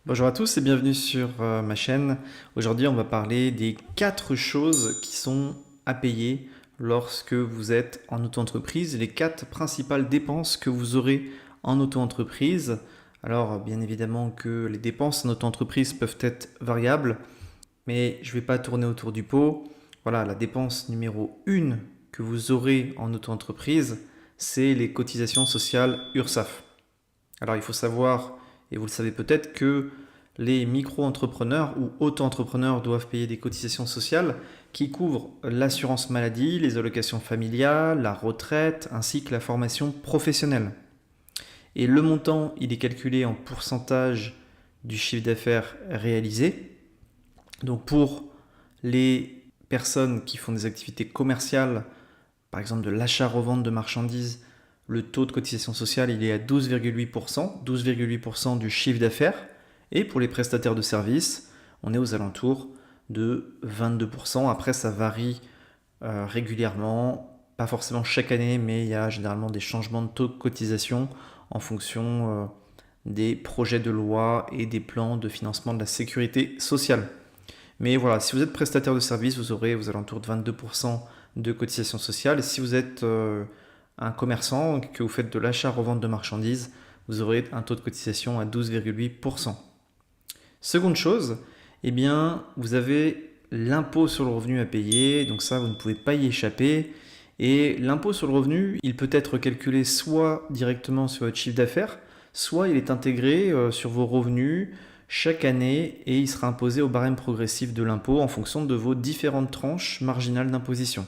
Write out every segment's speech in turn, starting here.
Bonjour à tous et bienvenue sur ma chaîne. Aujourd'hui, on va parler des 4 choses qui sont à payer lorsque vous êtes en auto-entreprise, les 4 principales dépenses que vous aurez en auto-entreprise. Alors, bien évidemment que les dépenses en auto-entreprise peuvent être variables, mais je ne vais pas tourner autour du pot. Voilà, la dépense numéro 1 que vous aurez en auto-entreprise, c'est les cotisations sociales URSSAF. Alors il faut savoir, et vous le savez peut-être, que les micro-entrepreneurs ou auto-entrepreneurs doivent payer des cotisations sociales qui couvrent l'assurance maladie, les allocations familiales, la retraite, ainsi que la formation professionnelle. Et le montant, il est calculé en pourcentage du chiffre d'affaires réalisé. Donc pour les personnes qui font des activités commerciales, par exemple de l'achat-revente de marchandises, le taux de cotisation sociale il est à 12,8%, 12,8% du chiffre d'affaires. Et pour les prestataires de services, on est aux alentours de 22%. Après, ça varie régulièrement, pas forcément chaque année, mais il y a généralement des changements de taux de cotisation en fonction des projets de loi et des plans de financement de la sécurité sociale. Mais voilà, si vous êtes prestataire de service, vous aurez aux alentours de 22% de cotisation sociale. Et si vous êtes un commerçant, que vous faites de l'achat-revente de marchandises, vous aurez un taux de cotisation à 12,8%. Seconde chose, eh bien, vous avez l'impôt sur le revenu à payer, donc ça, vous ne pouvez pas y échapper. Et l'impôt sur le revenu, il peut être calculé soit directement sur votre chiffre d'affaires, soit il est intégré sur vos revenus chaque année et il sera imposé au barème progressif de l'impôt en fonction de vos différentes tranches marginales d'imposition.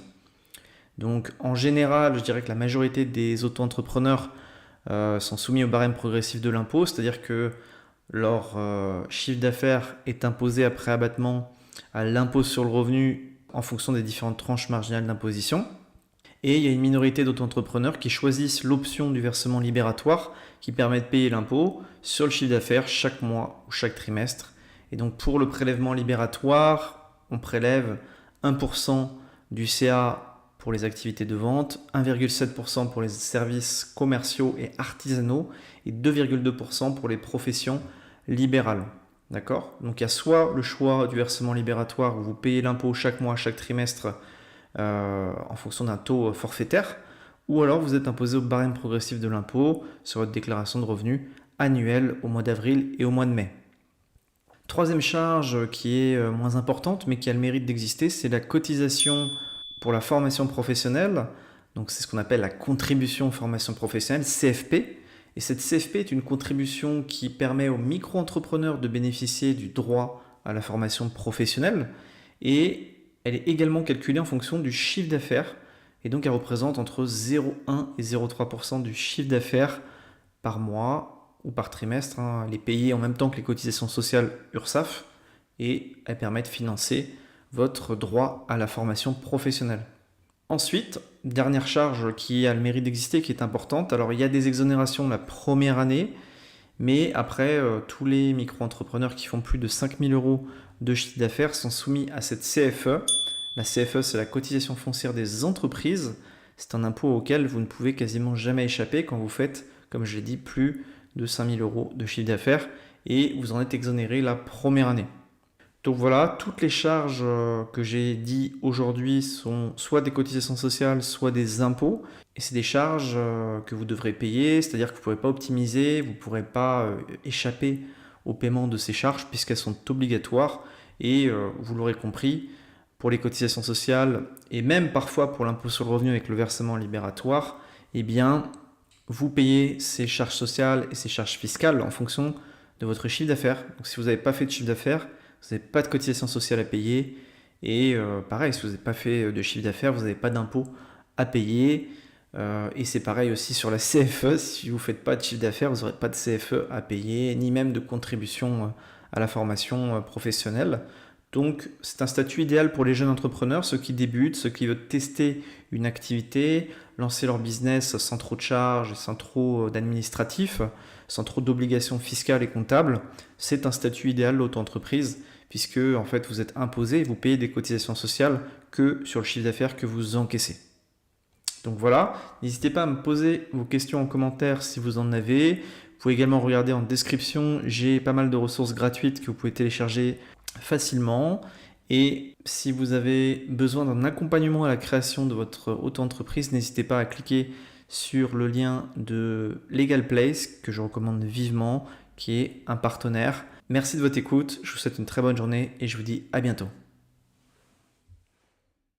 Donc en général, je dirais que la majorité des auto-entrepreneurs sont soumis au barème progressif de l'impôt, c'est-à-dire que leur chiffre d'affaires est imposé après abattement à l'impôt sur le revenu en fonction des différentes tranches marginales d'imposition. Et il y a une minorité d'auto-entrepreneurs qui choisissent l'option du versement libératoire qui permet de payer l'impôt sur le chiffre d'affaires chaque mois ou chaque trimestre. Et donc pour le prélèvement libératoire, on prélève 1% du CA pour les activités de vente, 1,7% pour les services commerciaux et artisanaux et 2,2% pour les professions libérales. D'accord? Donc il y a soit le choix du versement libératoire où vous payez l'impôt chaque mois, chaque trimestre en fonction d'un taux forfaitaire, ou alors vous êtes imposé au barème progressif de l'impôt sur votre déclaration de revenus annuelle au mois d'avril et au mois de mai. Troisième charge qui est moins importante mais qui a le mérite d'exister, c'est la cotisation pour la formation professionnelle. Donc c'est ce qu'on appelle la contribution formation professionnelle, CFP. Et cette CFP est une contribution qui permet aux micro-entrepreneurs de bénéficier du droit à la formation professionnelle. Et elle est également calculée en fonction du chiffre d'affaires. Et donc elle représente entre 0,1 et 0,3% du chiffre d'affaires par mois ou par trimestre. Elle est payée en même temps que les cotisations sociales URSSAF. Et elle permet de financer votre droit à la formation professionnelle. Ensuite, dernière charge qui a le mérite d'exister, qui est importante. Alors il y a des exonérations la première année, mais après, tous les micro-entrepreneurs qui font plus de 5 000 euros de chiffre d'affaires sont soumis à cette CFE. La CFE, c'est la cotisation foncière des entreprises. C'est un impôt auquel vous ne pouvez quasiment jamais échapper quand vous faites, comme je l'ai dit, plus de 5 000 euros de chiffre d'affaires et vous en êtes exonéré la première année. Donc voilà, toutes les charges que j'ai dit aujourd'hui sont soit des cotisations sociales, soit des impôts. Et c'est des charges que vous devrez payer, c'est-à-dire que vous ne pourrez pas optimiser, vous ne pourrez pas échapper au paiement de ces charges puisqu'elles sont obligatoires. Et vous l'aurez compris, pour les cotisations sociales et même parfois pour l'impôt sur le revenu avec le versement libératoire, eh bien, vous payez ces charges sociales et ces charges fiscales en fonction de votre chiffre d'affaires. Donc si vous n'avez pas fait de chiffre d'affaires, vous n'avez pas de cotisation sociale à payer. Et pareil, si vous n'avez pas fait de chiffre d'affaires, vous n'avez pas d'impôt à payer. Et c'est pareil aussi sur la CFE. Si vous ne faites pas de chiffre d'affaires, vous n'aurez pas de CFE à payer, ni même de contribution à la formation professionnelle. Donc c'est un statut idéal pour les jeunes entrepreneurs, ceux qui débutent, ceux qui veulent tester une activité, lancer leur business sans trop de charges, sans trop d'administratifs, sans trop d'obligations fiscales et comptables. C'est un statut idéal l'auto-entreprise puisque en fait vous êtes imposé et vous payez des cotisations sociales que sur le chiffre d'affaires que vous encaissez. Donc voilà, n'hésitez pas à me poser vos questions en commentaire si vous en avez. Vous pouvez également regarder en description, j'ai pas mal de ressources gratuites que vous pouvez télécharger facilement. Et si vous avez besoin d'un accompagnement à la création de votre auto-entreprise, n'hésitez pas à cliquer sur le lien de Legal Place que je recommande vivement, qui est un partenaire. Merci de votre écoute, je vous souhaite une très bonne journée et je vous dis à bientôt.